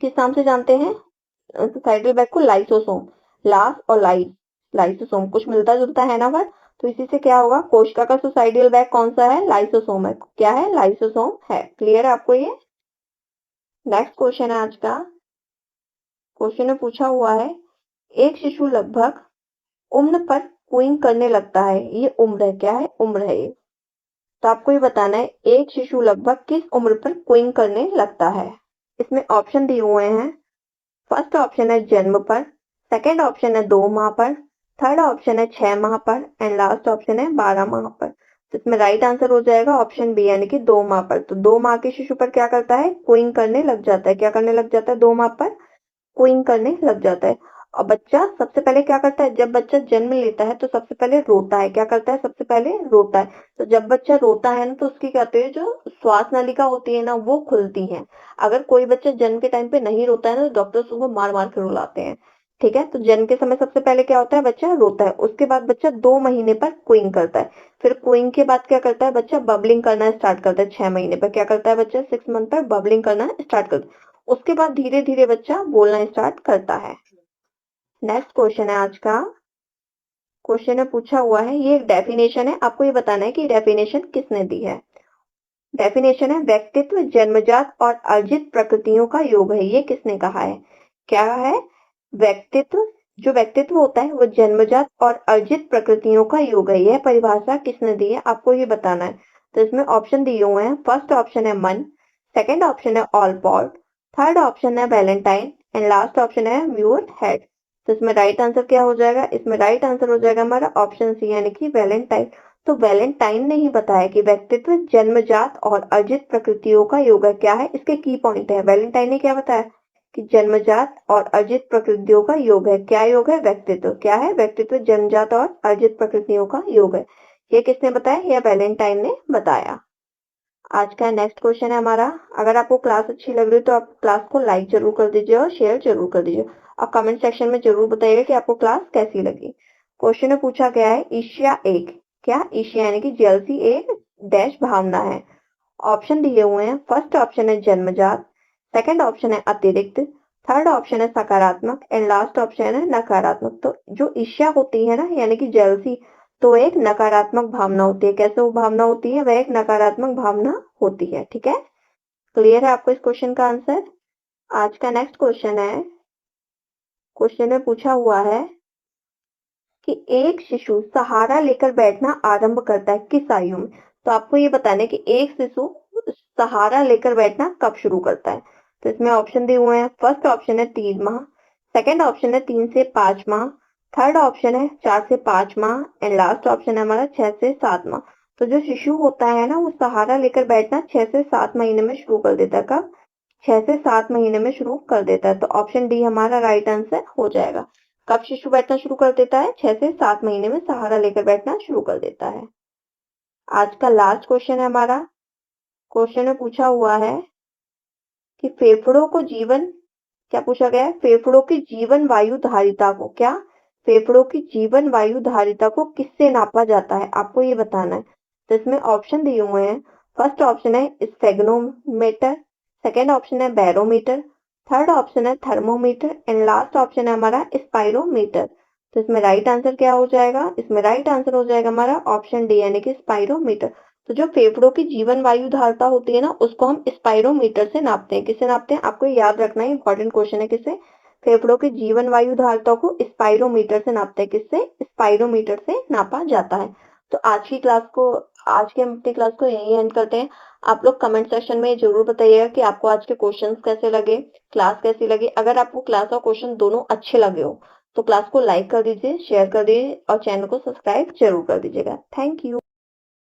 किस नाम से जानते हैं सुसाइडल बैग को, लाइसोसोम। लाश और लाइसोसोम कुछ मिलता जुलता है ना वर्ड, तो इसी से क्या होगा, कोशिका का सुसाइडल बैग कौन सा है, लाइसोसोम है। क्या है, लाइसोसोम है। क्लियर है आपको ये। नेक्स्ट क्वेश्चन है आज का। क्वेश्चन में पूछा हुआ है, एक शिशु लगभग उम्र पर कूइंग करने लगता है। ये उम्र है, क्या है, उम्र है ये। तो आपको ये बताना है, एक शिशु लगभग किस उम्र पर कूइंग करने लगता है। इसमें ऑप्शन दिए हुए हैं। फर्स्ट ऑप्शन है जन्म पर, सेकेंड ऑप्शन है 2 माह पर, थर्ड ऑप्शन है 6 माह पर एंड लास्ट ऑप्शन है 12 माह पर। तो इसमें राइट आंसर हो जाएगा ऑप्शन बी, यानी कि 2 माह पर। तो 2 माह के शिशु पर क्या करता है, कूइंग करने लग जाता है। क्या करने लग जाता है, 2 माह पर कूइंग करने लग जाता है। और बच्चा सबसे पहले क्या करता है, जब बच्चा जन्म लेता है तो सबसे पहले रोता है। क्या करता है, सबसे पहले रोता है। तो जब बच्चा रोता है ना, तो उसकी कहते हैं जो श्वास नलिका होती है ना, वो खुलती है। अगर कोई बच्चा जन्म के टाइम पे नहीं रोता है ना, तो डॉक्टर्स उनको मार मार के रुलाते हैं। ठीक है, तो जन्म के समय सबसे पहले क्या होता है, बच्चा रोता है। उसके बाद बच्चा 2 महीने पर क्विंग करता है। फिर क्विंग के बाद क्या करता है, बच्चा बबलिंग करना स्टार्ट करता है। 6 महीने पर क्या करता है बच्चा, 6 मंथ पर बबलिंग करना स्टार्ट करता है। उसके बाद धीरे धीरे बच्चा बोलना स्टार्ट करता है। नेक्स्ट क्वेश्चन है आज का। क्वेश्चन में पूछा हुआ है, ये एक डेफिनेशन है, आपको ये बताना है कि डेफिनेशन किसने दी है। डेफिनेशन है, व्यक्तित्व जन्मजात और अर्जित प्रकृतियों का योग है। ये किसने कहा है, क्या है, व्यक्तित्व, जो व्यक्तित्व होता है वो जन्मजात और अर्जित प्रकृतियों का योग है। यह परिभाषा किसने दी है, आपको ये बताना है। तो इसमें ऑप्शन दिए हुए हैं। फर्स्ट ऑप्शन है मन, सेकंड ऑप्शन है ऑलपॉट, थर्ड ऑप्शन है वैलेंटाइन एंड लास्ट ऑप्शन है म्यूर हेड। तो इसमें राइट आंसर क्या हो जाएगा, इसमें राइट आंसर हो जाएगा हमारा ऑप्शन सी, यानी कि वैलेंटाइन। तो वैलेंटाइन ने ही बताया कि व्यक्तित्व जन्मजात और अर्जित प्रकृतियों का योग है। क्या है, इसके की पॉइंट है, वैलेंटाइन ने क्या बताया कि जन्मजात और अर्जित प्रकृतियों का योग है। क्या योग है, व्यक्तित्व। क्या है, व्यक्तित्व जन्मजात और अर्जित प्रकृतियों का योग है। ये किसने बताया, यह वैलेंटाइन ने बताया। आज का नेक्स्ट क्वेश्चन है हमारा। अगर आपको क्लास अच्छी लग रही है तो आप क्लास को लाइक जरूर कर दीजिए और शेयर जरूर कर दीजिए, और कमेंट सेक्शन में जरूर बताइएगा कि आपको क्लास कैसी लगी। क्वेश्चन में पूछा गया है, ईर्ष्या एक, क्या, ईर्ष्या यानी कि जेलसी एक डैश भावना है। ऑप्शन दिए हुए हैं। फर्स्ट ऑप्शन है जन्मजात, सेकंड ऑप्शन है अतिरिक्त, थर्ड ऑप्शन है सकारात्मक एंड लास्ट ऑप्शन है नकारात्मक। तो जो ईर्ष्या होती है ना, यानी कि जेलसी, तो एक नकारात्मक भावना होती है। कैसे वो भावना होती है, वह एक नकारात्मक भावना होती है। ठीक है, क्लियर है आपको इस क्वेश्चन का आंसर। आज का नेक्स्ट क्वेश्चन है। क्वेश्चन में पूछा हुआ है कि एक शिशु सहारा लेकर बैठना आरंभ करता है किस आयु में। तो आपको ये बताना है कि एक शिशु सहारा लेकर बैठना कब शुरू करता है। तो इसमें ऑप्शन दिए हुए हैं। फर्स्ट ऑप्शन है 3 माह, सेकंड ऑप्शन है 3 से 5 माह, थर्ड ऑप्शन है 4 से 5 माह एंड लास्ट ऑप्शन है हमारा 6 से 7 माह। तो जो शिशु होता है ना, वो सहारा लेकर बैठना 6 से 7 महीने में शुरू कर देता है। कब, 6 से 7 महीने में शुरू कर देता है। तो ऑप्शन डी हमारा राइट आंसर हो जाएगा। कब शिशु बैठना शुरू कर देता है, 6 से 7 महीने में सहारा लेकर बैठना शुरू कर देता है। आज का लास्ट क्वेश्चन है हमारा। क्वेश्चन में पूछा हुआ है कि फेफड़ों को जीवन, क्या पूछा गया है, फेफड़ों की जीवन वायु धारिता को, क्या, फेफड़ों की जीवन वायु धारिता को किससे नापा जाता है, आपको ये बताना है। तो इसमें ऑप्शन दिए हुए हैं। फर्स्ट ऑप्शन है स्फेग्नोमीटर, सेकेंड ऑप्शन है बैरोमीटर, थर्ड ऑप्शन है थर्मोमीटर एंड लास्ट ऑप्शन है हमारा स्पाइरोमीटर। तो इसमें राइट आंसर क्या हो जाएगा, इसमें राइट आंसर हो जाएगा हमारा ऑप्शन डी, यानी कि स्पाइरोमीटर। तो जो फेफड़ों की जीवन वायु धारिता होती है ना, उसको हम स्पाइरोमीटर से नापते हैं। किससे नापते हैं, आपको याद रखना है, इंपॉर्टेंट क्वेश्चन है। किससे, फेफड़ों की जीवन वायु धारिता को स्पाइरोमीटर से नापते हैं। किससे, स्पाइरोमीटर से नापा जाता है। तो आज की क्लास को, आज के हम अपनी क्लास को यही एंड करते हैं। आप लोग कमेंट सेक्शन में जरूर बताइएगा कि आपको आज के क्वेश्चंस कैसे लगे, क्लास कैसी लगी। अगर आपको क्लास और क्वेश्चन दोनों अच्छे लगे हो तो क्लास को लाइक कर दीजिए, शेयर कर दीजिए और चैनल को सब्सक्राइब जरूर कर दीजिएगा। Thank you.